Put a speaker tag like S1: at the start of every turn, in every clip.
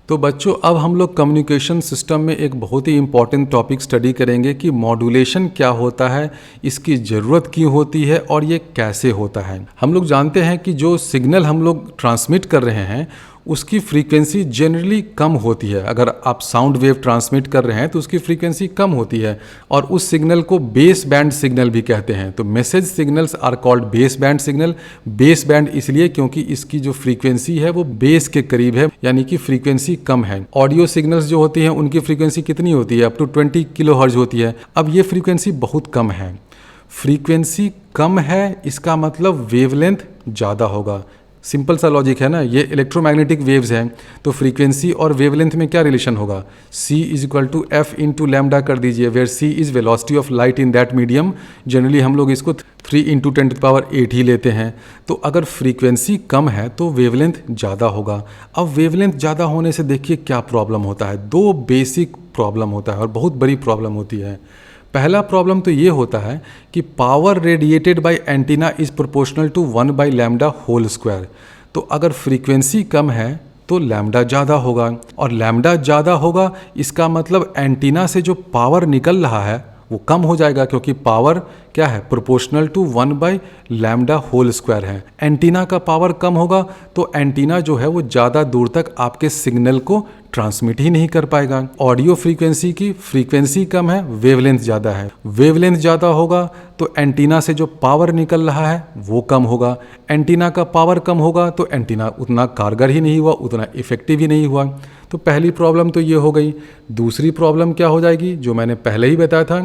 S1: तो बच्चों अब हम लोग कम्युनिकेशन सिस्टम में एक बहुत ही इम्पॉर्टेंट टॉपिक स्टडी करेंगे कि मॉड्यूलेशन क्या होता है, इसकी ज़रूरत क्यों होती है और ये कैसे होता है। हम लोग जानते हैं कि जो सिग्नल हम लोग ट्रांसमिट कर रहे हैं उसकी फ्रीक्वेंसी जनरली कम होती है। अगर आप साउंड वेव ट्रांसमिट कर रहे हैं तो उसकी फ्रीक्वेंसी कम होती है और उस सिग्नल को बेस बैंड सिग्नल भी कहते हैं। तो message signals are called baseband signal. Baseband इसलिए क्योंकि इसकी जो फ्रीक्वेंसी है वो बेस के करीब है, यानी कि फ्रीक्वेंसी कम है। ऑडियो सिग्नल्स जो होती हैं उनकी फ्रीक्वेंसी कितनी होती है? अप टू 20 किलो हर्ट्ज होती है। अब ये फ्रीक्वेंसी बहुत कम है। फ्रीक्वेंसी कम है इसका मतलब वेवलेंथ ज़्यादा होगा। सिंपल सा लॉजिक है ना, ये इलेक्ट्रोमैग्नेटिक वेव्स हैं तो फ्रीक्वेंसी और वेवलेंथ में क्या रिलेशन होगा? c is equal to F into lambda कर दीजिए, where c is velocity of light in that medium. Generally हम लोग इसको 3 इंटू 10⁸ ही लेते हैं। तो अगर फ्रीक्वेंसी कम है तो वेवलेंथ ज़्यादा होगा। अब वेवलेंथ ज़्यादा होने से देखिए क्या प्रॉब्लम होता है। दो बेसिक प्रॉब्लम होता है और बहुत बड़ी प्रॉब्लम होती है। पहला प्रॉब्लम तो ये होता है कि power radiated by antenna is proportional to 1/λ whole square. तो अगर फ्रीक्वेंसी कम है तो लैम्डा ज़्यादा होगा और लैम्डा ज़्यादा होगा इसका मतलब एंटीना से जो पावर निकल रहा है वो कम हो जाएगा, क्योंकि पावर क्या है? प्रोपोर्शनल टू 1/λ होल स्क्वायर है। एंटीना का पावर कम होगा तो एंटीना जो है वो ज़्यादा दूर तक आपके सिग्नल को ट्रांसमिट ही नहीं कर पाएगा। ऑडियो फ्रीक्वेंसी की फ्रीक्वेंसी कम है, वेवलेंथ ज़्यादा है। वेवलेंथ ज़्यादा होगा तो एंटीना से जो पावर निकल रहा है वो कम होगा। एंटीना का पावर कम होगा तो एंटीना उतना कारगर ही नहीं हुआ, उतना इफेक्टिव ही नहीं हुआ। तो पहली प्रॉब्लम तो ये हो गई। दूसरी प्रॉब्लम क्या हो जाएगी, जो मैंने पहले ही बताया था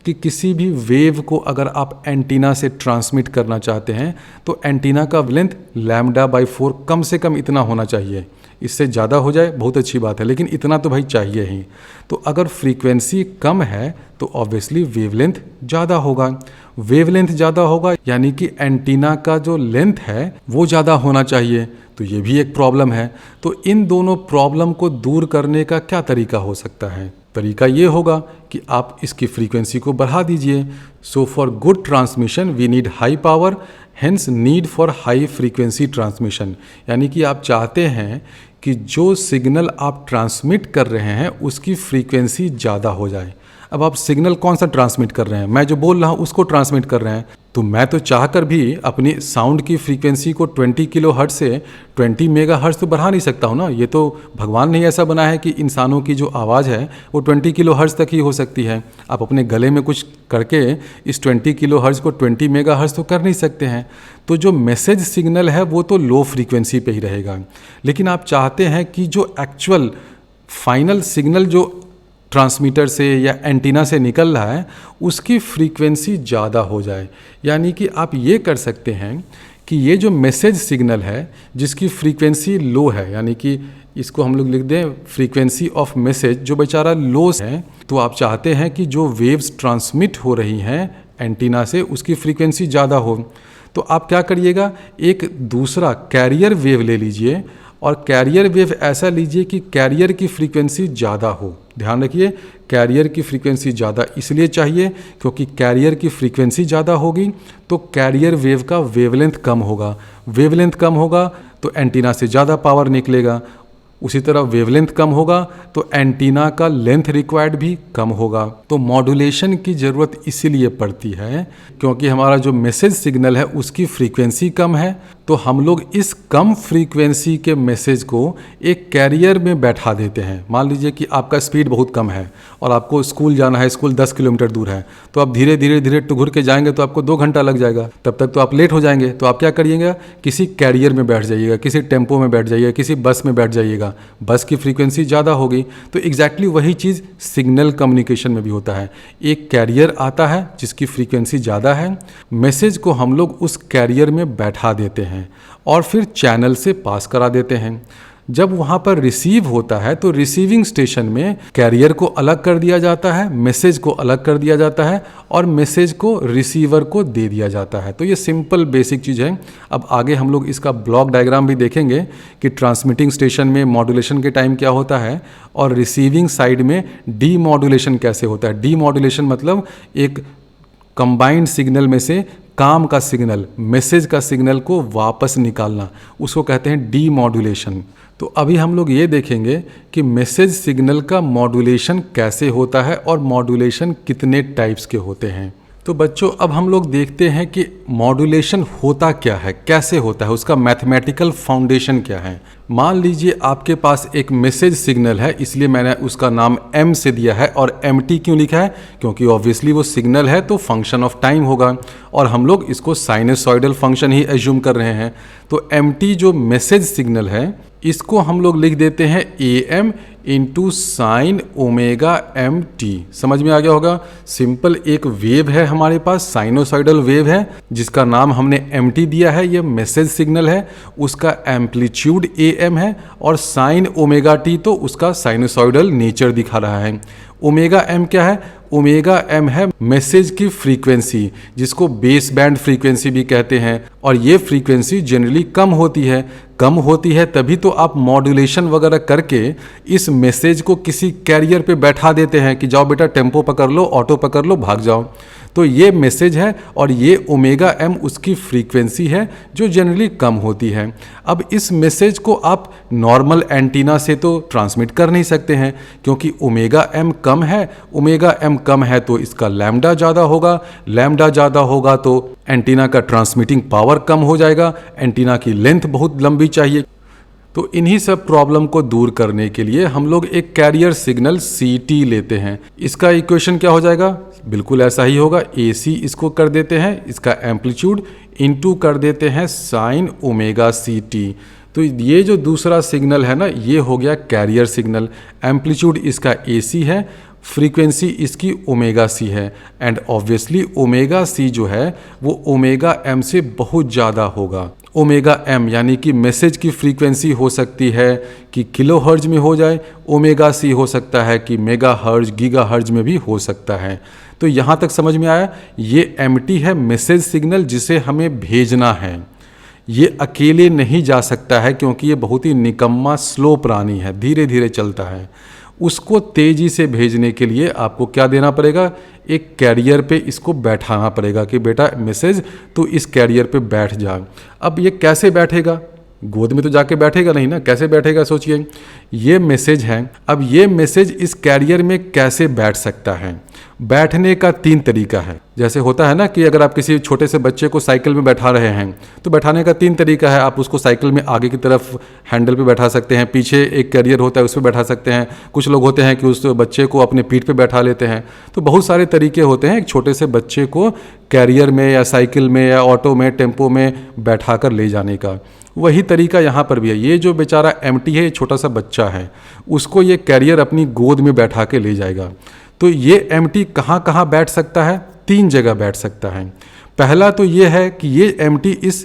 S1: कि किसी भी वेव को अगर आप एंटीना से ट्रांसमिट करना चाहते हैं तो एंटीना का लेंथ λ/4 कम से कम इतना होना चाहिए। इससे ज़्यादा हो जाए बहुत अच्छी बात है, लेकिन इतना तो भाई चाहिए ही। तो अगर फ्रीक्वेंसी कम है तो ऑब्वियसली वेवलेंथ ज़्यादा होगा। वेवलेंथ ज़्यादा होगा यानी कि एंटीना का जो लेंथ है वो ज़्यादा होना चाहिए। तो ये भी एक प्रॉब्लम है। तो इन दोनों प्रॉब्लम को दूर करने का क्या तरीका हो सकता है? तरीका ये होगा कि आप इसकी फ्रीक्वेंसी को बढ़ा दीजिए। So for good transmission we need high power, hence need for high frequency transmission. यानी कि आप चाहते हैं कि जो सिग्नल आप ट्रांसमिट कर रहे हैं उसकी फ्रीक्वेंसी ज़्यादा हो जाए। अब आप सिग्नल कौन सा ट्रांसमिट कर रहे हैं? मैं जो बोल रहा हूँ उसको ट्रांसमिट कर रहे हैं। तो मैं तो चाहकर भी अपनी साउंड की फ्रीक्वेंसी को 20 किलो हर्ट्ज से 20 मेगा हर्ट्ज तो बढ़ा नहीं सकता हूँ ना। ये तो भगवान ने ऐसा बनाया है कि इंसानों की जो आवाज़ है वो 20 किलो हर्ट्ज तक ही हो सकती है। आप अपने गले में कुछ करके इस 20 किलो हर्ट्ज को 20 मेगा हर्ट्ज तो कर नहीं सकते हैं। तो जो मैसेज सिग्नल है वो तो लो फ्रीक्वेंसी पे ही रहेगा। लेकिन आप चाहते हैं कि जो एक्चुअल फाइनल सिग्नल जो ट्रांसमीटर से या एंटीना से निकल रहा है उसकी फ्रीक्वेंसी ज़्यादा हो जाए। यानी कि आप ये कर सकते हैं कि ये जो मैसेज सिग्नल है जिसकी फ्रीक्वेंसी लो है, यानी कि इसको हम लोग लिख दें फ्रीक्वेंसी ऑफ मैसेज, जो बेचारा लो है, तो आप चाहते हैं कि जो वेव्स ट्रांसमिट हो रही हैं एंटीना से उसकी फ्रीक्वेंसी ज़्यादा हो। तो आप क्या करिएगा, एक दूसरा कैरियर वेव ले लीजिए और कैरियर वेव ऐसा लीजिए कि कैरियर की फ्रीक्वेंसी ज़्यादा हो। ध्यान रखिए, कैरियर की फ्रीक्वेंसी ज़्यादा इसलिए चाहिए क्योंकि कैरियर की फ्रीक्वेंसी ज़्यादा होगी तो कैरियर वेव का वेवलेंथ कम होगा। वेवलेंथ कम होगा तो एंटीना से ज़्यादा पावर निकलेगा। उसी तरह वेवलेंथ कम होगा तो एंटीना का लेंथ रिक्वायर्ड भी कम होगा। तो मॉड्यूलेशन की ज़रूरत इसीलिए पड़ती है क्योंकि हमारा जो मैसेज सिग्नल है उसकी फ्रीक्वेंसी कम है। तो हम लोग इस कम फ्रीक्वेंसी के मैसेज को एक कैरियर में बैठा देते हैं। मान लीजिए कि आपका स्पीड बहुत कम है और आपको स्कूल जाना है, स्कूल 10 किलोमीटर दूर है, तो आप धीरे धीरे धीरे टुघुर के जाएंगे तो आपको 2 घंटा लग जाएगा, तब तक तो आप लेट हो जाएंगे। तो आप क्या करिएगा, किसी कैरियर में बैठ जाइएगा, किसी टेम्पो में बैठ जाइएगा, किसी बस में बैठ जाइएगा। बस की फ्रीक्वेंसी ज़्यादा होगी। तो एग्जैक्टली वही चीज़ सिग्नल कम्युनिकेशन में भी होता है। एक कैरियर आता है जिसकी फ्रीक्वेंसी ज़्यादा है, मैसेज को हम लोग उस कैरियर में बैठा देते हैं और फिर चैनल से पास करा देते हैं। जब वहाँ पर रिसीव होता है तो रिसीविंग स्टेशन में कैरियर को अलग कर दिया जाता है, मैसेज को अलग कर दिया जाता है और मैसेज को रिसीवर को दे दिया जाता है। तो ये सिंपल बेसिक चीज़ है। अब आगे हम लोग इसका ब्लॉक डायग्राम भी देखेंगे कि ट्रांसमिटिंग स्टेशन में मॉड्यूलेशन के टाइम क्या होता है और रिसीविंग साइड में डी मॉड्यूलेशन कैसे होता है। डी मॉड्यूलेशन मतलब एक कंबाइंड सिग्नल में से काम का सिग्नल, मैसेज का सिग्नल को वापस निकालना, उसको कहते हैं डी मॉड्यूलेशन। तो अभी हम लोग ये देखेंगे कि मैसेज सिग्नल का मॉड्यूलेशन कैसे होता है और मॉड्यूलेशन कितने टाइप्स के होते हैं। तो बच्चों अब हम लोग देखते हैं कि मॉड्यूलेशन होता क्या है, कैसे होता है, उसका मैथमेटिकल फाउंडेशन क्या है। मान लीजिए आपके पास एक मैसेज सिग्नल है, इसलिए मैंने उसका नाम m से दिया है। और mt क्यों लिखा है? क्योंकि ऑब्वियसली वो सिग्नल है तो फंक्शन ऑफ टाइम होगा और हम लोग इसको साइनसॉइडल फंक्शन ही एज्यूम कर रहे हैं। तो mt जो मैसेज सिग्नल है इसको हम लोग लिख देते हैं am into sine omega mt। समझ में आ गया होगा। सिंपल एक वेव है हमारे पास, साइनोसॉइडल वेव है जिसका नाम हमने mt दिया है। ये मैसेज सिग्नल है, उसका एम्पलीट्यूड am है और साइन ओमेगा t तो उसका साइनोसॉइडल नेचर दिखा रहा है। ओमेगा m क्या है? ओमेगा m है मैसेज की फ्रीक्वेंसी, जिसको बेस बैंड फ्रीक्वेंसी भी कहते हैं। और ये फ्रीक्वेंसी जनरली कम होती है तभी तो आप मॉड्यूलेशन वगैरह करके इस मैसेज को किसी कैरियर पे बैठा देते हैं कि जाओ बेटा टेम्पो पकड़ लो, ऑटो पकड़ लो, भाग जाओ। तो ये मैसेज है और ये ओमेगा m उसकी फ्रीक्वेंसी है जो जनरली कम होती है। अब इस मैसेज को आप नॉर्मल एंटीना से तो ट्रांसमिट कर नहीं सकते हैं क्योंकि ओमेगा m कम है। ओमेगा m कम है तो इसका लैम्डा ज़्यादा होगा, लैम्डा ज़्यादा होगा तो एंटीना का ट्रांसमिटिंग पावर कम हो जाएगा, एंटीना की लेंथ बहुत लंबी चाहिए। तो इन्हीं सब प्रॉब्लम को दूर करने के लिए हम लोग एक कैरियर सिग्नल CT लेते हैं। इसका इक्वेशन क्या हो जाएगा? बिल्कुल ऐसा ही होगा। AC इसको कर देते हैं, इसका एम्पलीट्यूड इनटू कर देते हैं साइन ओमेगा CT। तो ये जो दूसरा सिग्नल है ना, ये हो गया कैरियर सिग्नल। एम्पलीट्यूड इसका AC है, फ्रीक्वेंसी इसकी ओमेगा C है एंड ऑब्वियसली ओमेगा C जो है वो ओमेगा m से बहुत ज़्यादा होगा। ओमेगा m यानी कि मैसेज की फ्रीक्वेंसी हो सकती है कि किलो हर्ज में हो जाए, ओमेगा C हो सकता है कि मेगा हर्ज, गीगा हर्ज में भी हो सकता है। तो यहाँ तक समझ में आया। ये mt है मैसेज सिग्नल जिसे हमें भेजना है। ये अकेले नहीं जा सकता है क्योंकि ये बहुत ही निकम्मा स्लो प्राणी है, धीरे धीरे चलता है। उसको तेज़ी से भेजने के लिए आपको क्या देना पड़ेगा? एक कैरियर पे इसको बैठाना पड़ेगा कि बेटा मैसेज तो इस कैरियर पे बैठ जा। अब ये कैसे बैठेगा? गोद में तो जाके बैठेगा नहीं ना, कैसे बैठेगा सोचिए। ये मैसेज है, अब ये मैसेज इस कैरियर में कैसे बैठ सकता है? बैठने का 3 तरीका है। जैसे होता है ना कि अगर आप किसी छोटे से बच्चे को साइकिल में बैठा रहे हैं तो बैठाने का 3 तरीका है। आप उसको साइकिल में आगे की तरफ हैंडल पे बैठा सकते हैं, पीछे एक कैरियर होता है उस पर बैठा सकते हैं। कुछ लोग होते हैं कि उस बच्चे को अपने पीठ पे बैठा लेते हैं। तो बहुत सारे तरीके होते हैं एक छोटे से बच्चे को कैरियर में या साइकिल में या ऑटो में, टेम्पो में बैठा कर ले जाने का। वही तरीका यहाँ पर भी है। ये जो बेचारा mt है, ये छोटा सा बच्चा है, उसको ये कैरियर अपनी गोद में बैठा के ले जाएगा। तो ये mt कहाँ कहाँ बैठ सकता है? 3 जगह बैठ सकता है। पहला तो ये है कि ये mt इस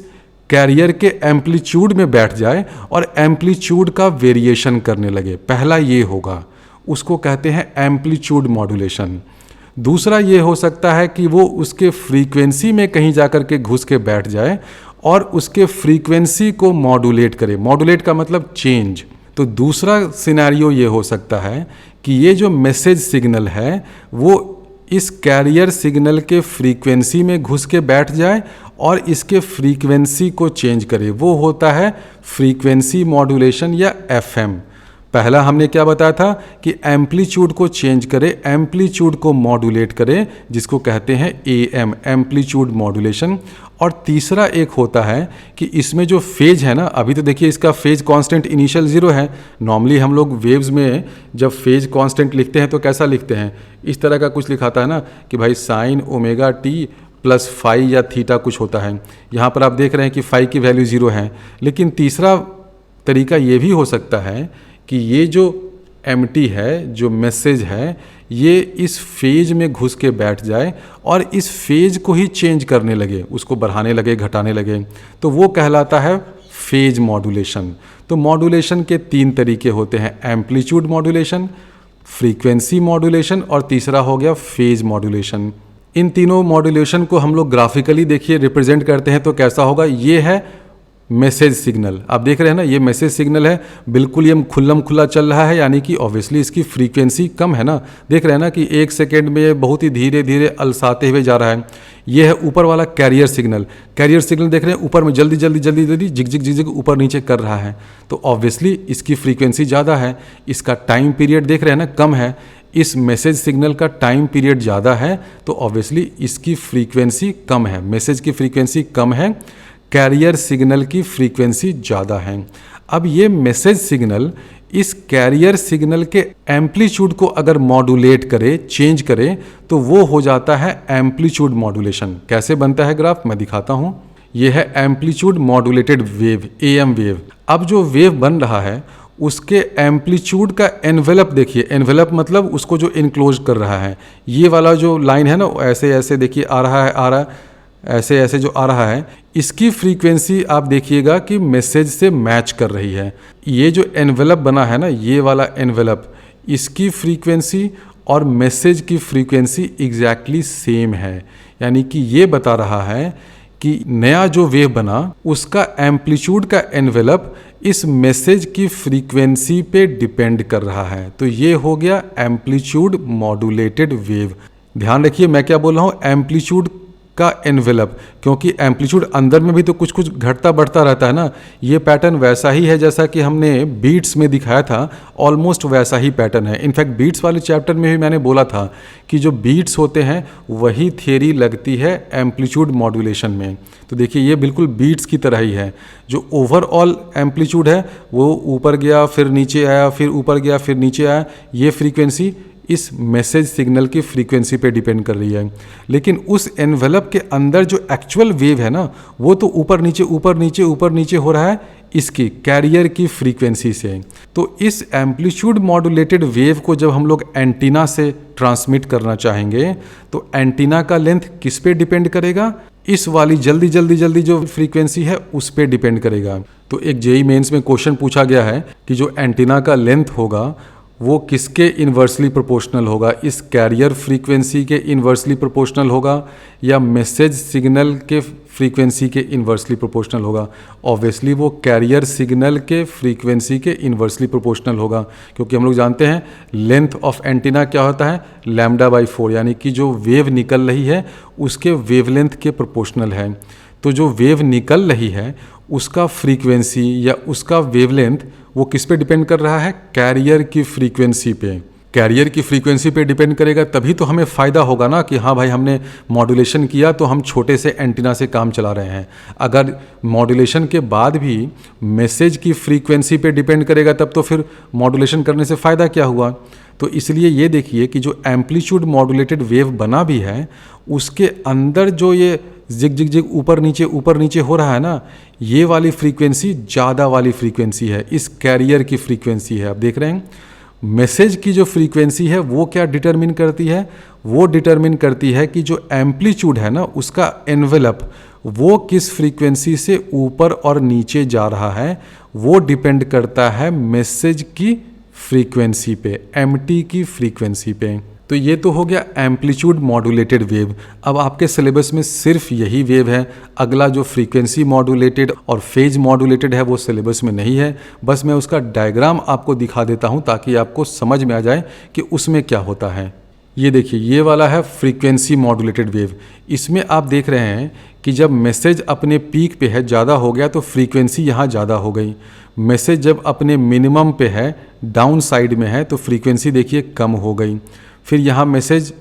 S1: कैरियर के एम्पलीट्यूड में बैठ जाए और एम्पलीट्यूड का वेरिएशन करने लगे। पहला ये होगा, उसको कहते हैं एम्पलीट्यूड मॉड्यूलेशन। दूसरा ये हो सकता है कि वो उसके फ्रीक्वेंसी में कहीं जाकर के घुस के बैठ जाए और उसके फ्रीक्वेंसी को मॉड्यूलेट करे। मॉड्यूलेट का मतलब चेंज। तो दूसरा सिनेरियो ये हो सकता है कि ये जो मैसेज सिग्नल है वो इस कैरियर सिग्नल के फ्रीक्वेंसी में घुस के बैठ जाए और इसके फ्रीक्वेंसी को चेंज करे। वो होता है फ्रीक्वेंसी मॉड्यूलेशन या FM। पहला हमने क्या बताया था कि एम्पलीट्यूड को चेंज करे, एम्पलीट्यूड को मॉड्यूलेट करे, जिसको कहते हैं AM, एम्पलीट्यूड मॉड्यूलेशन। और तीसरा एक होता है कि इसमें जो फेज है ना, अभी तो देखिए इसका फेज कांस्टेंट इनिशियल 0 है। नॉर्मली हम लोग वेव्स में जब फेज कांस्टेंट लिखते हैं तो कैसा लिखते हैं? इस तरह का कुछ लिखाता है ना कि भाई sine omega t plus phi या थीटा कुछ होता है। यहाँ पर आप देख रहे हैं कि फाई की वैल्यू 0 है। लेकिन तीसरा तरीका ये भी हो सकता है कि ये जो mt है, जो मैसेज है, ये इस फेज में घुस के बैठ जाए और इस फेज को ही चेंज करने लगे, उसको बढ़ाने लगे, घटाने लगे। तो वो कहलाता है फेज मॉड्यूलेशन। तो मॉड्यूलेशन के 3 तरीके होते हैं, एम्पलीट्यूड मॉड्यूलेशन, फ्रीक्वेंसी मॉड्यूलेशन और तीसरा हो गया फेज मॉड्यूलेशन। इन तीनों मॉड्यूलेशन को हम लोग ग्राफिकली देखिए रिप्रेजेंट करते हैं तो कैसा होगा? ये है मैसेज सिग्नल। आप देख रहे हैं ना, ये मैसेज सिग्नल है, बिल्कुल ये खुल्लम खुल्ला चल रहा है, यानी कि ऑब्वियसली इसकी फ्रीक्वेंसी कम है ना। देख रहे हैं ना कि 1 सेकेंड में बहुत ही धीरे धीरे अलसाते हुए जा रहा है। ये है ऊपर वाला कैरियर सिग्नल। कैरियर सिग्नल देख रहे हैं ऊपर में जल्दी जल्दी जल्दी जल्दी जिग जिग जिग जिग ऊपर नीचे कर रहा है, तो ऑब्वियसली इसकी फ्रीक्वेंसी ज़्यादा है। इसका टाइम पीरियड देख रहे हैं ना, कम है। इस मैसेज सिग्नल का टाइम पीरियड ज़्यादा है, तो ऑब्वियसली इसकी फ्रीक्वेंसी कम है। मैसेज की फ्रीक्वेंसी कम है, कैरियर सिग्नल की फ्रीक्वेंसी ज़्यादा है। अब ये मैसेज सिग्नल इस कैरियर सिग्नल के एम्पलीट्यूड को अगर मॉड्यूलेट करे, चेंज करे, तो वो हो जाता है एम्पलीट्यूड मॉड्यूलेशन। कैसे बनता है ग्राफ, मैं दिखाता हूँ। ये है amplitude modulated wave, AM wave. अब जो वेव बन रहा है उसके एम्पलीट्यूड का एनवेलप देखिए, एनवेलप मतलब उसको जो इनक्लोज कर रहा है। ये वाला जो लाइन है ना, ऐसे ऐसे देखिए आ रहा है, ऐसे ऐसे जो आ रहा है, इसकी फ्रीक्वेंसी आप देखिएगा कि मैसेज से मैच कर रही है। ये जो एनवेलप बना है ना, ये वाला एनवेलप, इसकी फ्रीक्वेंसी और मैसेज की फ्रीक्वेंसी एग्जैक्टली सेम है। यानी कि ये बता रहा है कि नया जो वेव बना उसका एम्पलीट्यूड का एनवेलप इस मैसेज की फ्रीक्वेंसी पे डिपेंड कर रहा है। तो ये हो गया एम्पलीट्यूड मॉड्यूलेटेड वेव। ध्यान रखिए मैं क्या बोल रहा हूँ, एम्पलीट्यूड का एनवेलप, क्योंकि एम्पलीट्यूड अंदर में भी तो कुछ कुछ घटता बढ़ता रहता है ना। ये पैटर्न वैसा ही है जैसा कि हमने बीट्स में दिखाया था, ऑलमोस्ट वैसा ही पैटर्न है। इनफैक्ट बीट्स वाले चैप्टर में भी मैंने बोला था कि जो बीट्स होते हैं वही थियरी लगती है एम्पलीट्यूड मॉड्यूलेशन में। तो देखिए ये बिल्कुल बीट्स की तरह ही है। जो ओवरऑल एम्पलीट्यूड है वो ऊपर गया फिर नीचे आया, फिर ऊपर गया फिर नीचे आया, ये फ्रीक्वेंसी इस मैसेज सिग्नल की फ्रीक्वेंसी पे डिपेंड कर रही है। लेकिन उस एनवेलप के अंदर जो एक्चुअल वेव है ना, वो तो ऊपर नीचे ऊपर नीचे ऊपर नीचे हो रहा है इसकी कैरियर की फ्रीक्वेंसी से। तो इस एम्पलीट्यूड मॉड्यूलेटेड वेव को जब हम लोग एंटीना से ट्रांसमिट करना चाहेंगे तो एंटीना का लेंथ किस पे डिपेंड करेगा, इस वाली जल्दी जल्दी जल्दी जो फ्रीक्वेंसी है उस पे डिपेंड करेगा। तो एक जेईई मेंस में क्वेश्चन पूछा गया है कि जो एंटीना का लेंथ होगा वो किसके इन्वर्सली प्रोपोर्शनल होगा, इस कैरियर फ्रीक्वेंसी के इन्वर्सली प्रोपोर्शनल होगा या मैसेज सिग्नल के फ्रीक्वेंसी के इन्वर्सली प्रोपोर्शनल होगा। ऑब्वियसली वो कैरियर सिग्नल के फ्रीक्वेंसी के इन्वर्सली प्रोपोर्शनल होगा, क्योंकि हम लोग जानते हैं लेंथ ऑफ एंटीना क्या होता है, λ/4, यानी कि जो वेव निकल रही है उसके वेवलेंथ के प्रोपोर्शनल है। तो जो वेव निकल रही है उसका फ्रीक्वेंसी या उसका वेवलेंथ वो किस पे डिपेंड कर रहा है, कैरियर की फ्रीक्वेंसी पे। कैरियर की फ्रीक्वेंसी पे डिपेंड करेगा तभी तो हमें फ़ायदा होगा ना कि हाँ भाई हमने मॉड्यूलेशन किया तो हम छोटे से एंटीना से काम चला रहे हैं। अगर मॉड्यूलेशन के बाद भी मैसेज की फ्रीक्वेंसी पे डिपेंड करेगा तब तो फिर मॉड्यूलेशन करने से फ़ायदा क्या हुआ। तो इसलिए ये देखिए कि जो एम्पलीट्यूड मॉड्यूलेटेड वेव बना भी है उसके अंदर जो ये जिग जिग जिग ऊपर नीचे हो रहा है ना, ये वाली फ्रीक्वेंसी ज़्यादा वाली फ्रीक्वेंसी है, इस कैरियर की फ्रीक्वेंसी है। आप देख रहे हैं मैसेज की जो फ्रीक्वेंसी है वो क्या डिटरमिन करती है, वो डिटरमिन करती है कि जो एम्पलीट्यूड है ना उसका एनवेलप वो किस फ्रीक्वेंसी से ऊपर और नीचे जा रहा है, वो डिपेंड करता है मैसेज की फ्रीक्वेंसी पे, MT की फ्रीक्वेंसी पे। तो ये तो हो गया एम्पलीट्यूड मॉड्यूलेटेड वेव। अब आपके सिलेबस में सिर्फ यही वेव है, अगला जो फ्रीक्वेंसी मॉड्यूलेटेड और फेज मॉड्यूलेटेड है वो सिलेबस में नहीं है। बस मैं उसका डायग्राम आपको दिखा देता हूँ ताकि आपको समझ में आ जाए कि उसमें क्या होता है। ये देखिए ये वाला है फ्रीक्वेंसी मॉड्यूलेटेड वेव। इसमें आप देख रहे हैं कि जब मैसेज अपने पीक पे है, ज़्यादा हो गया, तो फ्रीक्वेंसी यहाँ ज़्यादा हो गई। मैसेज जब अपने मिनिमम पे है, डाउन साइड में है, तो फ्रीक्वेंसी देखिए कम हो गई। फिर यहाँ मैसेज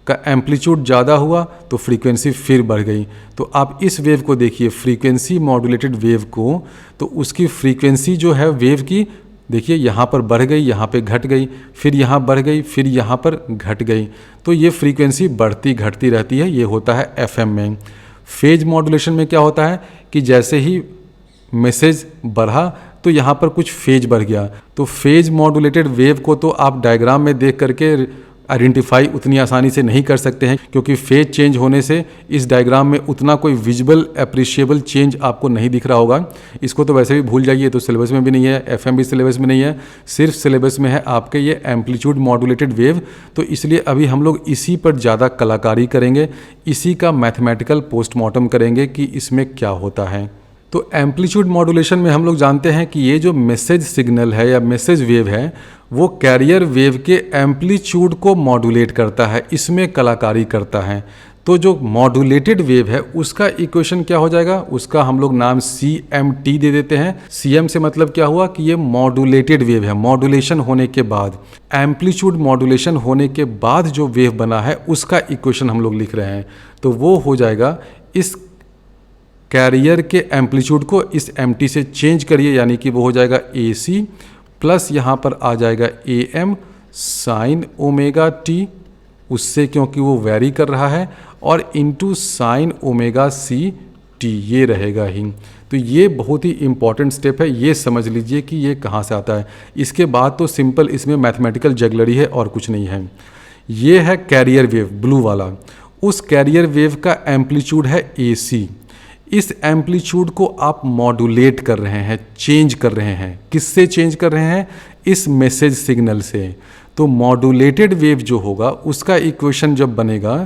S1: का एम्पलीट्यूड ज़्यादा हुआ तो फ्रीक्वेंसी फिर बढ़ गई। तो आप इस वेव को देखिए फ्रीक्वेंसी मॉड्यूलेटेड वेव को, तो उसकी फ्रीक्वेंसी जो है वेव की देखिए यहाँ पर बढ़ गई, यहाँ पे घट गई, फिर यहाँ बढ़ गई, फिर यहाँ पर घट गई। तो ये फ्रीक्वेंसी बढ़ती घटती रहती है, ये होता है FM में। फेज मॉड्यूलेशन में क्या होता है कि जैसे ही मैसेज बढ़ा तो यहाँ पर कुछ फेज बढ़ गया। तो फेज मॉड्यूलेटेड वेव को तो आप डायग्राम में देख करके आइडेंटिफाई उतनी आसानी से नहीं कर सकते हैं, क्योंकि फेज चेंज होने से इस डायग्राम में उतना कोई विजुअल अप्रिशिएबल चेंज आपको नहीं दिख रहा होगा। इसको तो वैसे भी भूल जाइए, तो सिलेबस में भी नहीं है, FM भी सिलेबस में नहीं है, सिर्फ सिलेबस में है आपके ये एम्पलीट्यूड मॉड्यूलेटेड वेव। तो इसलिए अभी हम लोग इसी पर ज़्यादा कलाकारी करेंगे, इसी का मैथमेटिकल पोस्टमार्टम करेंगे कि इसमें क्या होता है। तो एम्पलीट्यूड मॉड्यूलेशन में हम लोग जानते हैं कि ये जो मैसेज सिग्नल है या मैसेज वेव है वो कैरियर वेव के एम्पलीट्यूड को मॉड्यूलेट करता है, इसमें कलाकारी करता है। तो जो मॉड्यूलेटेड वेव है उसका इक्वेशन क्या हो जाएगा, उसका हम लोग नाम CMT दे देते हैं। CM से मतलब क्या हुआ कि ये मॉड्यूलेटेड वेव है, मॉड्यूलेशन होने के बाद, एम्पलीट्यूड मॉड्यूलेशन होने के बाद जो वेव बना है उसका इक्वेशन हम लोग लिख रहे हैं। तो वो हो जाएगा, इस कैरियर के एम्पलीट्यूड को इस MT से चेंज करिए, यानी कि वो हो जाएगा AC प्लस यहाँ पर आ जाएगा AM साइन ओमेगा टी, उससे क्योंकि वो वैरी कर रहा है, और इनटू साइन ओमेगा CT, ये रहेगा ही। तो ये बहुत ही इंपॉर्टेंट स्टेप है, ये समझ लीजिए कि ये कहाँ से आता है। इसके बाद तो सिंपल इसमें मैथमेटिकल जगलरी है और कुछ नहीं है। ये है कैरियर वेव ब्लू वाला, उस कैरियर वेव का एम्पलीट्यूड है AC। इस एम्पलीट्यूड को आप मॉड्यूलेट कर रहे हैं, चेंज कर रहे हैं। किससे चेंज कर रहे हैं? इस मैसेज सिग्नल से। तो मॉड्यूलेटेड वेव जो होगा उसका इक्वेशन जब बनेगा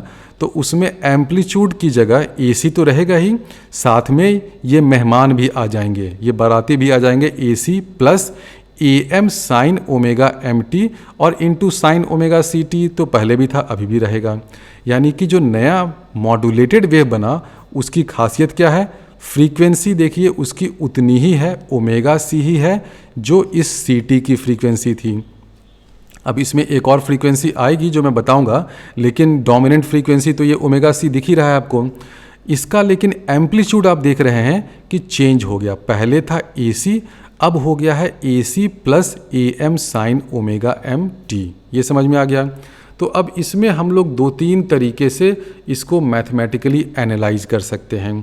S1: तो उसमें एम्पलीट्यूड की जगह AC तो रहेगा ही, साथ में ये मेहमान भी आ जाएंगे, ये बाराती भी आ जाएंगे, AC plus AM sign omega MT और इनटू साइन ओमेगा CT तो पहले भी था अभी भी रहेगा। यानी कि जो नया मॉड्यूलेटेड वेव बना उसकी खासियत क्या है? फ्रीक्वेंसी देखिए उसकी उतनी ही है, ओमेगा C ही है जो इस CT की फ्रीक्वेंसी थी। अब इसमें एक और फ्रीक्वेंसी आएगी जो मैं बताऊंगा, लेकिन डोमिनेंट फ्रीक्वेंसी तो ये ओमेगा C दिख ही रहा है आपको। इसका लेकिन एम्पलीट्यूड आप देख रहे हैं कि चेंज हो गया, पहले था AC, अब हो गया है AC plus AM sign omega MT। ये समझ में आ गया? तो अब इसमें हम लोग 2-3 तरीके से इसको मैथमेटिकली एनालाइज कर सकते हैं।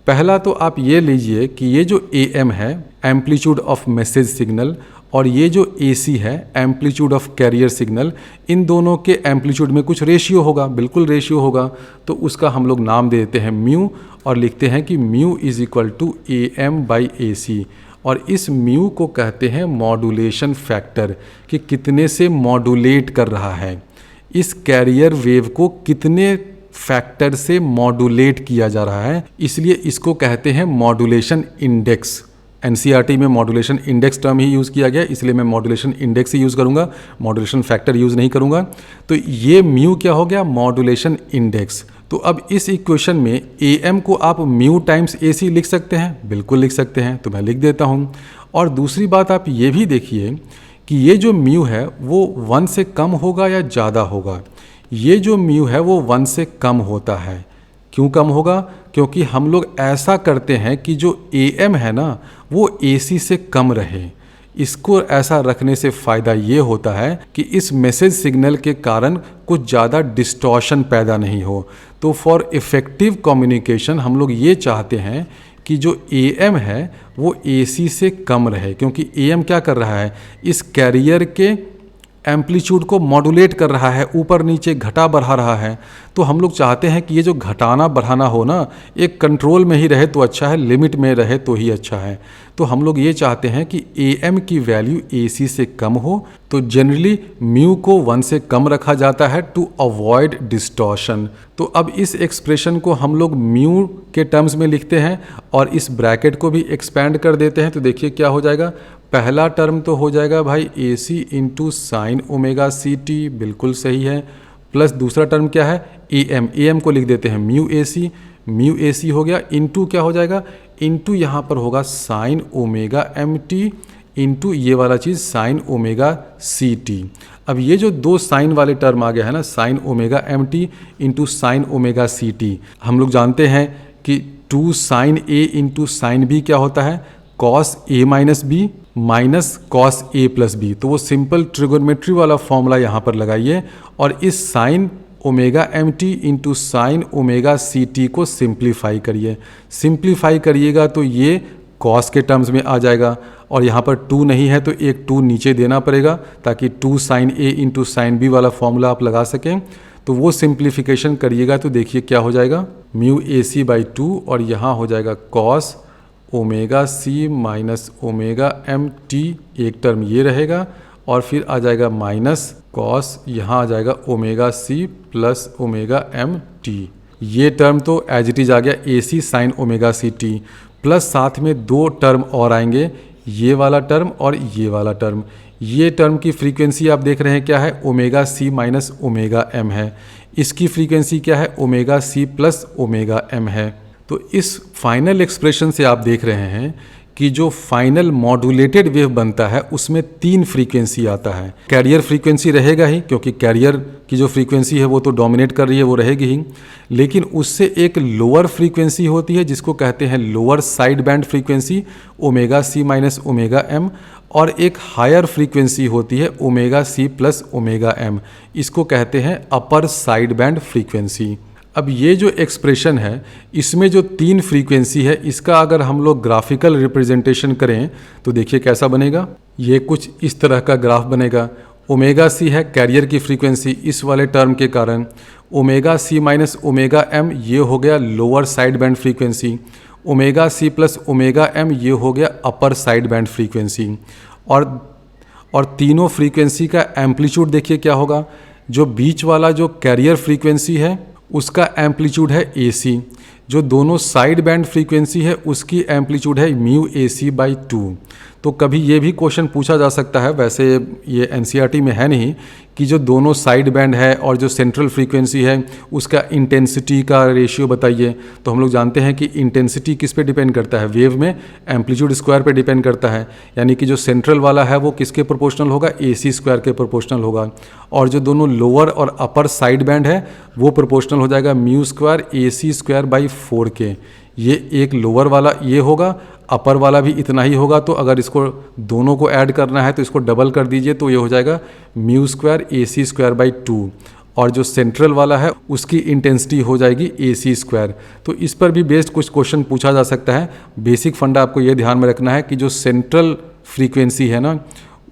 S1: पहला तो आप ये लीजिए कि ये जो AM है एम्पलीट्यूड ऑफ मैसेज सिग्नल, और ये जो AC है एम्पलीट्यूड ऑफ कैरियर सिग्नल, इन दोनों के एम्पलीट्यूड में कुछ रेशियो होगा, बिल्कुल रेशियो होगा। तो उसका हम लोग नाम दे देते हैं म्यू, और लिखते हैं कि mu is equal to AM/AC। और इस म्यू को कहते हैं मॉड्यूलेशन फैक्टर, कि कितने से मॉड्यूलेट कर रहा है, इस कैरियर वेव को कितने फैक्टर से मॉड्यूलेट किया जा रहा है, इसलिए इसको कहते हैं मॉड्यूलेशन इंडेक्स। NCERT में मॉड्यूलेशन इंडेक्स टर्म ही यूज़ किया गया, इसलिए मैं मॉड्यूलेशन इंडेक्स ही यूज़ करूँगा, मॉड्यूलेशन फैक्टर यूज़ नहीं करूँगा। तो ये म्यू क्या हो गया? Modulation index. तो अब इस इक्वेशन में AM को आप म्यू टाइम्स AC लिख सकते हैं, बिल्कुल लिख सकते हैं, तो मैं लिख देता हूँ। और दूसरी बात आप ये भी देखिए कि ये जो म्यू है वो 1 से कम होगा या ज़्यादा होगा। ये जो म्यू है वो 1 से कम होता है। क्यों कम होगा? क्योंकि हम लोग ऐसा करते हैं कि जो AM है ना वो AC से कम रहे। इसको ऐसा रखने से फ़ायदा ये होता है कि इस मैसेज सिग्नल के कारण कुछ ज़्यादा डिस्टॉर्शन पैदा नहीं हो। तो फॉर इफ़ेक्टिव कम्युनिकेशन हम लोग ये चाहते हैं कि जो AM है वो AC से कम रहे, क्योंकि AM क्या कर रहा है? इस कैरियर के एम्पलीट्यूड को मॉड्यूलेट कर रहा है, ऊपर नीचे घटा बढ़ा रहा है। तो हम लोग चाहते हैं कि ये जो घटाना बढ़ाना हो ना, एक कंट्रोल में ही रहे तो अच्छा है, लिमिट में रहे तो ही अच्छा है। तो हम लोग ये चाहते हैं कि AM की वैल्यू AC से कम हो। तो जनरली म्यू को 1 से कम रखा जाता है टू अवॉइड डिस्टॉर्शन। तो अब इस एक्सप्रेशन को हम लोग म्यू के टर्म्स में लिखते हैं और इस ब्रैकेट को भी एक्सपैंड कर देते हैं। तो देखिए क्या हो जाएगा, पहला टर्म तो हो जाएगा भाई AC into sine omega CT, बिल्कुल सही है, प्लस दूसरा टर्म क्या है? AM को लिख देते हैं म्यू AC हो गया, इंटू क्या हो जाएगा? इंटू यहाँ पर होगा साइन ओमेगा MT इंटू ये वाला चीज़ साइन ओमेगा CT। अब ये जो दो साइन वाले टर्म आ गया है ना, sine omega MT into sine omega CT, हम लोग जानते हैं कि 2 sine A into sine B क्या होता है? Cos A minus B minus cos A plus B। तो वो सिंपल ट्रिगोनोमेट्री वाला फॉर्मूला यहाँ पर लगाइए और इस sign omega MT into sine omega CT को सिंप्लीफाई करिए। सिंप्लीफाई करिएगा तो ये कॉस के टर्म्स में आ जाएगा, और यहाँ पर 2 नहीं है तो एक 2 नीचे देना पड़ेगा ताकि 2 sine A into sine B वाला फॉर्मूला आप लगा सकें। तो वो सिंप्लीफिकेशन करिएगा तो देखिए क्या हो जाएगा, म्यू AC/2 और यहाँ हो जाएगा cos omega C minus omega MT, एक टर्म ये रहेगा, और फिर आ जाएगा माइनस कॉस, यहाँ आ जाएगा omega C plus omega MT। ये टर्म तो एज इट इज आ गया AC sign omega CT, plus साथ में 2 टर्म और आएंगे, ये वाला टर्म और ये वाला टर्म। ये टर्म की फ्रीक्वेंसी आप देख रहे हैं क्या है, omega C minus omega M है। इसकी फ्रीक्वेंसी क्या है, omega C plus omega M है। तो इस फाइनल एक्सप्रेशन से आप देख रहे हैं कि जो फाइनल मॉड्यूलेटेड वेव बनता है उसमें 3 फ्रीक्वेंसी आता है। कैरियर फ्रीक्वेंसी रहेगा ही, क्योंकि कैरियर की जो फ्रीक्वेंसी है वो तो डोमिनेट कर रही है, वो रहेगी ही। लेकिन उससे एक लोअर फ्रीक्वेंसी होती है जिसको कहते हैं lower side band frequency, omega C minus omega M, और एक हायर फ्रीक्वेंसी होती है omega C plus omega M, इसको कहते हैं अपर साइड बैंड फ्रीक्वेंसी। अब ये जो एक्सप्रेशन है इसमें जो 3 फ्रीक्वेंसी है, इसका अगर हम लोग ग्राफिकल रिप्रेजेंटेशन करें तो देखिए कैसा बनेगा। ये कुछ इस तरह का ग्राफ बनेगा। ओमेगा सी है कैरियर की फ्रीक्वेंसी इस वाले टर्म के कारण, omega C minus omega M ये हो गया lower side band frequency, omega C plus omega M ये हो गया अपर साइड बैंड फ्रीक्वेंसी। और तीनों फ्रीक्वेंसी का एम्पलीट्यूड देखिए क्या होगा। जो बीच वाला जो कैरियर फ्रीक्वेंसी है उसका एम्पलीट्यूड है AC, जो दोनों साइड बैंड फ्रीक्वेंसी है उसकी एम्पलीट्यूड है म्यू AC/2। तो कभी ये भी क्वेश्चन पूछा जा सकता है, वैसे ये NCERT में है नहीं, कि जो दोनों साइड बैंड है और जो सेंट्रल फ्रीक्वेंसी है उसका इंटेंसिटी का रेशियो बताइए। तो हम लोग जानते हैं कि इंटेंसिटी किस पे डिपेंड करता है, वेव में एम्पलीट्यूड स्क्वायर पे डिपेंड करता है। यानी कि जो सेंट्रल वाला है वो किसके प्रोपोर्शनल होगा, AC स्क्वायर के प्रोपोर्शनल होगा। और जो दोनों लोअर और अपर साइड बैंड है वो प्रोपोर्शनल हो जाएगा mu square AC square by 4 के। ये एक लोअर वाला ये होगा, अपर वाला भी इतना ही होगा। तो अगर इसको दोनों को ऐड करना है तो इसको डबल कर दीजिए, तो ये हो जाएगा mu square AC square by 2। और जो सेंट्रल वाला है उसकी इंटेंसिटी हो जाएगी AC स्क्वायर। तो इस पर भी बेस्ड कुछ क्वेश्चन पूछा जा सकता है। बेसिक फंडा आपको ये ध्यान में रखना है कि जो सेंट्रल फ्रीक्वेंसी है ना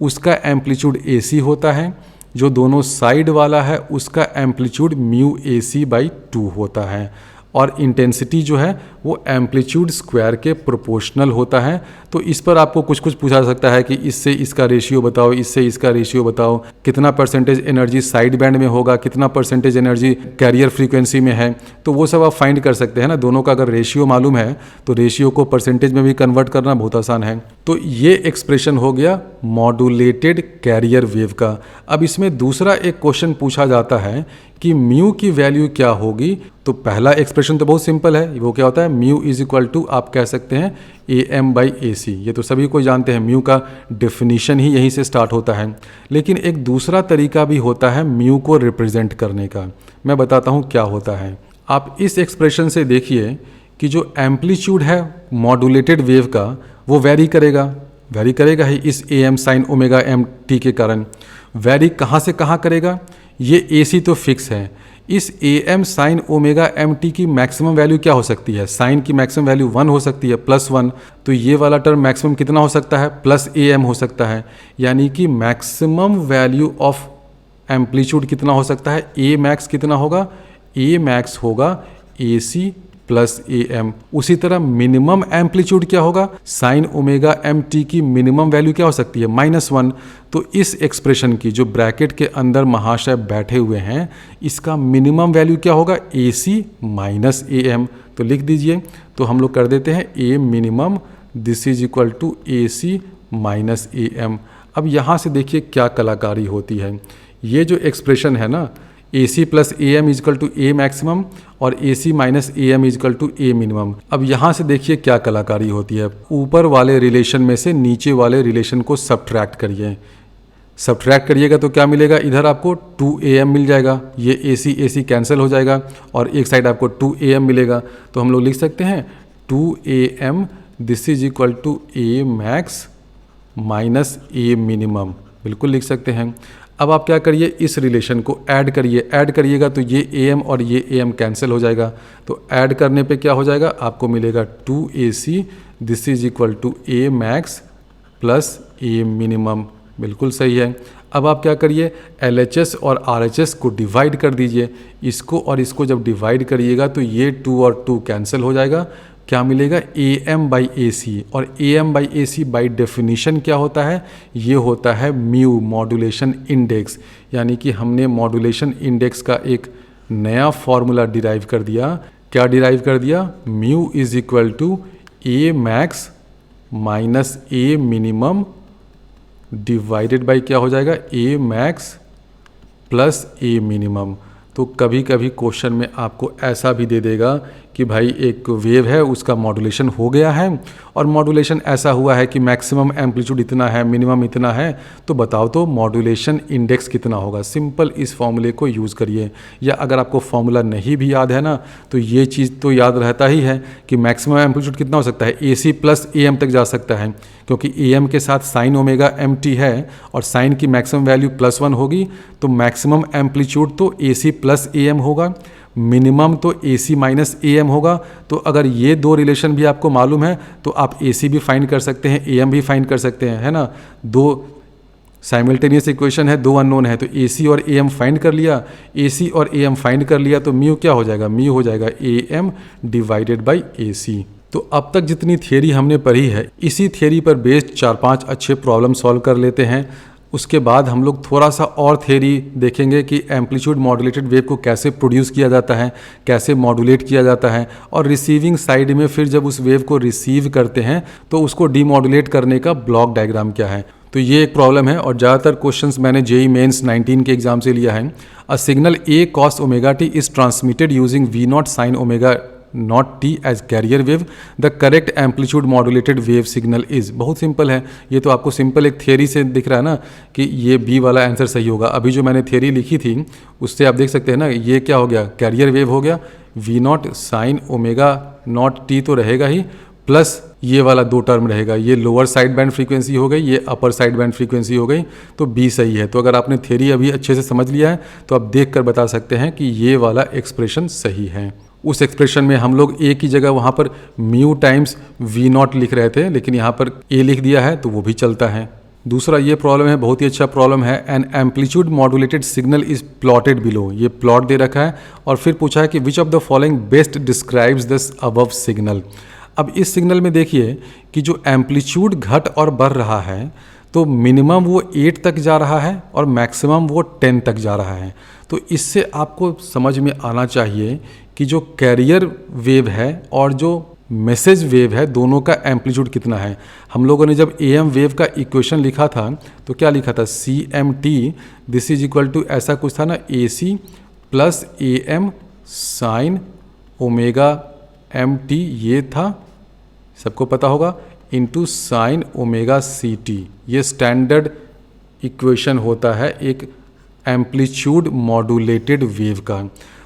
S1: उसका एम्पलीट्यूड AC होता है, जो दोनों साइड वाला है उसका एम्पलीट्यूड म्यू AC/2 होता है, और इंटेंसिटी जो है वो एम्पलीट्यूड स्क्वायर के प्रोपोर्शनल होता है। तो इस पर आपको कुछ कुछ पूछा जा सकता है कि इससे इसका रेशियो बताओ, इससे इसका रेशियो बताओ, कितना परसेंटेज एनर्जी साइड बैंड में होगा, कितना परसेंटेज एनर्जी कैरियर फ्रीक्वेंसी में है। तो वो सब आप फाइंड कर सकते हैं ना। दोनों का अगर रेशियो मालूम है तो रेशियो को परसेंटेज में भी कन्वर्ट करना बहुत आसान है। तो ये एक्सप्रेशन हो गया मॉड्यूलेटेड कैरियर वेव का। अब इसमें दूसरा एक क्वेश्चन पूछा जाता है कि म्यू की वैल्यू क्या होगी। तो पहला एक्सप्रेशन तो बहुत सिंपल है, वो क्या होता है, म्यू इज इक्वल टू आप कह सकते हैं AM/AC। ये तो सभी को जानते हैं, म्यू का डेफिनेशन ही यहीं से स्टार्ट होता है। लेकिन एक दूसरा तरीका भी होता है म्यू को रिप्रेजेंट करने का, मैं बताता हूँ क्या होता है। आप इस एक्सप्रेशन से देखिए कि जो एम्पलीट्यूड है मॉड्यूलेटेड वेव का वो वेरी करेगा ही इस AM साइन ओमेगा MT के कारण। वेरी कहाँ से कहाँ करेगा, ये AC तो फिक्स है। इस AM साइन ओमेगा MT की मैक्सिमम वैल्यू क्या हो सकती है, साइन की मैक्सिमम वैल्यू 1 हो सकती है, +1। तो ये वाला टर्म मैक्सिमम कितना हो सकता है, +AM हो सकता है। यानी कि मैक्सिमम वैल्यू ऑफ एम्पलीट्यूड कितना हो सकता है, A मैक्स कितना होगा, A मैक्स होगा AC प्लस AM। उसी तरह मिनिमम एम्पलीट्यूड क्या होगा, साइन ओमेगा MT की मिनिमम वैल्यू क्या हो सकती है, -1। तो इस एक्सप्रेशन की जो ब्रैकेट के अंदर महाशय बैठे हुए हैं इसका मिनिमम वैल्यू क्या होगा, AC माइनस AM। तो लिख दीजिए, तो हम लोग कर देते हैं A minimum this is equal to AC minus AM। अब यहाँ से देखिए क्या कलाकारी होती है। ये जो एक्सप्रेशन है ना, AC plus AM is equal to A maximum और AC minus AM is equal to A minimum. अब यहाँ से देखिए क्या कलाकारी होती है। ऊपर वाले रिलेशन में से नीचे वाले रिलेशन को सब्ट्रैक्ट करिए। सब्ट्रैक्ट करिएगा तो क्या मिलेगा, इधर आपको 2AM मिल जाएगा, ये AC कैंसिल हो जाएगा और एक साइड आपको 2AM मिलेगा। तो हम लोग लिख सकते हैं 2AM this is equal to A max minus A minimum, बिल्कुल लिख सकते हैं। अब आप क्या करिए, इस रिलेशन को ऐड करिएगा तो ये AM और ये AM कैंसिल हो जाएगा। तो ऐड करने पे क्या हो जाएगा, आपको मिलेगा 2AC this is equal to A max plus A minimum, बिल्कुल सही है। अब आप क्या करिए, LHS और RHS को डिवाइड कर दीजिए। इसको और इसको जब डिवाइड करिएगा तो ये 2 और 2 कैंसिल हो जाएगा। क्या मिलेगा, AM/AC। और AM/AC बाई डेफिनीशन क्या होता है, ये होता है म्यू मॉड्यूलेशन इंडेक्स। यानी कि हमने मॉड्यूलेशन इंडेक्स का एक नया फॉर्मूला डिराइव कर दिया। क्या डिराइव कर दिया, mu is equal to A max minus A minimum divided by क्या हो जाएगा, A max plus A minimum. तो कभी कभी क्वेश्चन में आपको ऐसा भी दे देगा कि भाई एक वेव है उसका मॉड्यूलेशन हो गया है और मॉड्यूलेशन ऐसा हुआ है कि मैक्सिमम एम्पलीट्यूड इतना है, मिनिमम इतना है, तो बताओ तो मॉड्यूलेशन इंडेक्स कितना होगा। सिंपल इस फॉर्मूले को यूज़ करिए, या अगर आपको फॉर्मूला नहीं भी याद है ना तो ये चीज़ तो याद रहता ही है कि मैक्सिमम एम्पलीट्यूड कितना हो सकता है, ए सी प्लस ए एम तक जा सकता है, क्योंकि ए एम के साथ साइन ओमेगा एम टी है और साइन की मैक्सिमम वैल्यू +1 होगी, तो मैक्सिमम एम्पलीट्यूड तो ए सी प्लस ए एम होगा, मिनिमम तो ए सी माइनस ए एम होगा। तो अगर ये दो रिलेशन भी आपको मालूम है तो आप ए सी भी फाइंड कर सकते हैं, ए एम भी फाइंड कर सकते हैं, है ना। दो साइमल्टेनियस इक्वेशन है, दो अननोन है, तो ए सी और ए एम फाइंड कर लिया, ए सी और ए एम फाइंड कर लिया, तो म्यू क्या हो जाएगा, म्यू हो जाएगा ए एम डिवाइडेड बाई ए सी। तो अब तक जितनी थियरी हमने पढ़ी है इसी थियरी पर बेस्ड 4-5 अच्छे प्रॉब्लम सॉल्व कर लेते हैं। उसके बाद हम लोग थोड़ा सा और थियरी देखेंगे कि एम्पलीट्यूड मॉड्यूलेटेड वेव को कैसे प्रोड्यूस किया जाता है, कैसे मॉड्यूलेट किया जाता है, और रिसीविंग साइड में फिर जब उस वेव को रिसीव करते हैं तो उसको डीमॉड्यूलेट करने का ब्लॉक डायग्राम क्या है। तो ये एक प्रॉब्लम है और ज़्यादातर क्वेश्चंस मैंने जेई मेंस 19 के एग्जाम से लिया है। A signal A cos omega T is transmitted using V naught sine omega naught T as carrier wave, the correct amplitude modulated wave signal is. बहुत सिंपल है, ये तो आपको सिंपल एक थियरी से दिख रहा है ना कि ये बी वाला आंसर सही होगा। अभी जो मैंने थियरी लिखी थी उससे आप देख सकते हैं ना, ये क्या हो गया, कैरियर वेव हो गया, V naught sine omega naught T तो रहेगा ही, प्लस ये वाला दो टर्म रहेगा, ये लोअर साइड बैंड फ्रीक्वेंसी हो गई, ये अपर साइड बैंड फ्रीक्वेंसी हो गई, तो बी सही है। तो अगर आपने थियरी अभी अच्छे से समझ लिया है तो आप देख कर बता सकते हैं कि ये वाला एक्सप्रेशन सही है। उस एक्सप्रेशन में हम लोग ए की जगह वहाँ पर म्यू टाइम्स वी नॉट लिख रहे थे, लेकिन यहाँ पर ए लिख दिया है तो वो भी चलता है। दूसरा ये प्रॉब्लम है, बहुत ही अच्छा प्रॉब्लम है, an amplitude modulated signal is plotted below. ये प्लॉट दे रखा है और फिर पूछा है कि which of the following best describes this above signal. अब इस सिग्नल में देखिए कि जो एम्पलीट्यूड घट और बढ़ रहा है तो मिनिमम वो 8 तक जा रहा है और मैक्सिमम वो 10 तक जा रहा है। तो इससे आपको समझ में आना चाहिए कि जो कैरियर वेव है और जो मैसेज वेव है दोनों का एम्पलीट्यूड कितना है। हम लोगों ने जब ए एम वेव का इक्वेशन लिखा था तो क्या लिखा था, C M T this is equal to ऐसा कुछ था ना, A C plus A M sine omega M T, ये था, सबको पता होगा, into sine omega C T. ये स्टैंडर्ड इक्वेशन होता है एक एम्पलीट्यूड मॉड्यूलेटेड वेव का।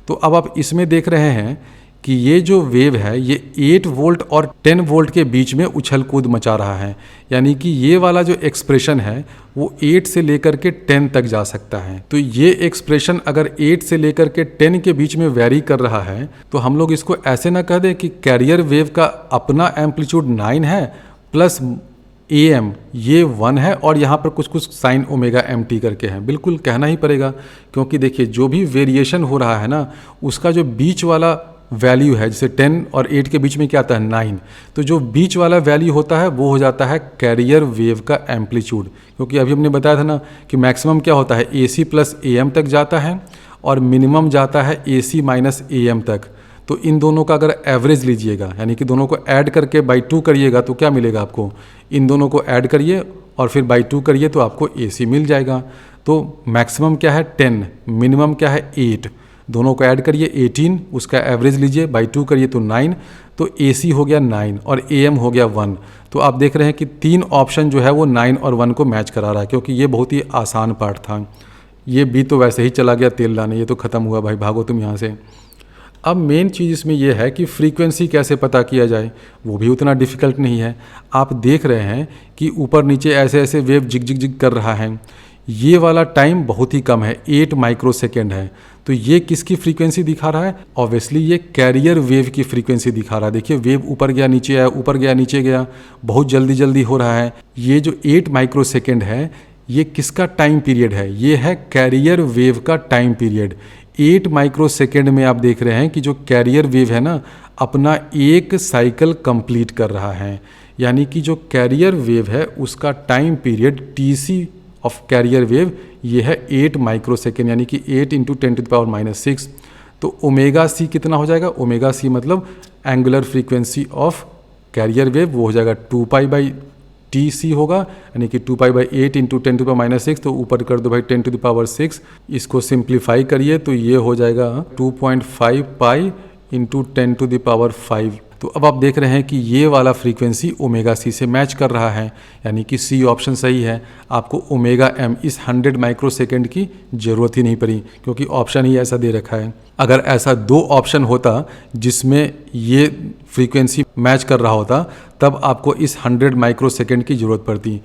S1: तो अब आप इसमें देख रहे हैं कि ये जो वेव है ये 8 वोल्ट और 10 वोल्ट के बीच में उछल कूद मचा रहा है, यानी कि ये वाला जो एक्सप्रेशन है वो 8 से लेकर के 10 तक जा सकता है। तो ये एक्सप्रेशन अगर 8 से लेकर के 10 के बीच में वेरी कर रहा है तो हम लोग इसको ऐसे ना कह दें कि कैरियर वेव का अपना एम्पलीट्यूड 9 है प्लस ए एम ये 1 है और यहाँ पर कुछ कुछ साइन ओमेगा एम टी करके हैं। बिल्कुल कहना ही पड़ेगा, क्योंकि देखिए जो भी वेरिएशन हो रहा है ना उसका जो बीच वाला वैल्यू है, जैसे 10 और 8 के बीच में क्या आता है 9, तो जो बीच वाला वैल्यू होता है वो हो जाता है कैरियर वेव का एम्पलीट्यूड। क्योंकि अभी हमने बताया था ना कि मैक्सिमम क्या होता है, ए सी प्लस ए एम तक जाता है और मिनिमम जाता है ए सी माइनस ए एम तक। तो इन दोनों का अगर एवरेज लीजिएगा, यानी कि दोनों को ऐड करके बाई 2 करिएगा तो क्या मिलेगा आपको, इन दोनों को ऐड करिए और फिर बाई 2 करिए तो आपको ए सी मिल जाएगा। तो मैक्सिमम क्या है 10, मिनिमम क्या है 8, दोनों को ऐड करिए 18, उसका एवरेज लीजिए बाई 2 करिए तो 9, तो ए सी हो गया 9 और ए एम हो गया 1। तो आप देख रहे हैं कि 3 ऑप्शन जो है वो 9 और 1 को मैच करा रहा है, क्योंकि ये बहुत ही आसान पार्ट था। ये बी तो वैसे ही चला गया तेल लाने, ये तो ख़त्म हुआ भाई, भागो तुम यहाँ से। अब मेन चीज़ इसमें यह है कि फ्रीक्वेंसी कैसे पता किया जाए, वो भी उतना डिफ़िकल्ट नहीं है। आप देख रहे हैं कि ऊपर नीचे ऐसे ऐसे वेव जिग जिग जिग कर रहा है, ये वाला टाइम बहुत ही कम है, 8 माइक्रोसेकेंड है। तो ये किसकी फ्रीक्वेंसी दिखा रहा है, ऑब्वियसली ये कैरियर वेव की फ्रीक्वेंसी दिखा रहा है। देखिए वेव ऊपर गया नीचे आया, ऊपर गया नीचे गया, बहुत जल्दी जल्दी हो रहा है। ये जो 8 माइक्रोसेकेंड है ये किसका टाइम पीरियड है, ये है कैरियर वेव का टाइम पीरियड। 8 माइक्रोसेकेंड में आप देख रहे हैं कि जो कैरियर वेव है ना अपना एक साइकिल कंप्लीट कर रहा है, यानी कि जो कैरियर वेव है उसका time period TC of carrier wave ये है 8 माइक्रोसेकेंड, यानी कि 8 इंटू 10⁻⁻⁶। तो ओमेगा सी कितना हो जाएगा, ओमेगा सी मतलब angular frequency of carrier wave वो हो जाएगा 2π/TC होगा, यानी कि 2π/8 इंटू 10⁻⁶, तो ऊपर कर दो भाई 10⁶। इसको सिंप्लीफाई करिए तो ये हो जाएगा 2.5π इंटू 10⁵। तो अब आप देख रहे हैं कि ये वाला फ्रीक्वेंसी ओमेगा सी से मैच कर रहा है, यानी कि सी ऑप्शन सही है। आपको ओमेगा एम इस 100 माइक्रोसेकंड की ज़रूरत ही नहीं पड़ी, क्योंकि ऑप्शन ही ऐसा दे रखा है। अगर ऐसा 2 ऑप्शन होता जिसमें ये फ्रीक्वेंसी मैच कर रहा होता, तब आपको इस 100 माइक्रोसेकंड की ज़रूरत पड़ती।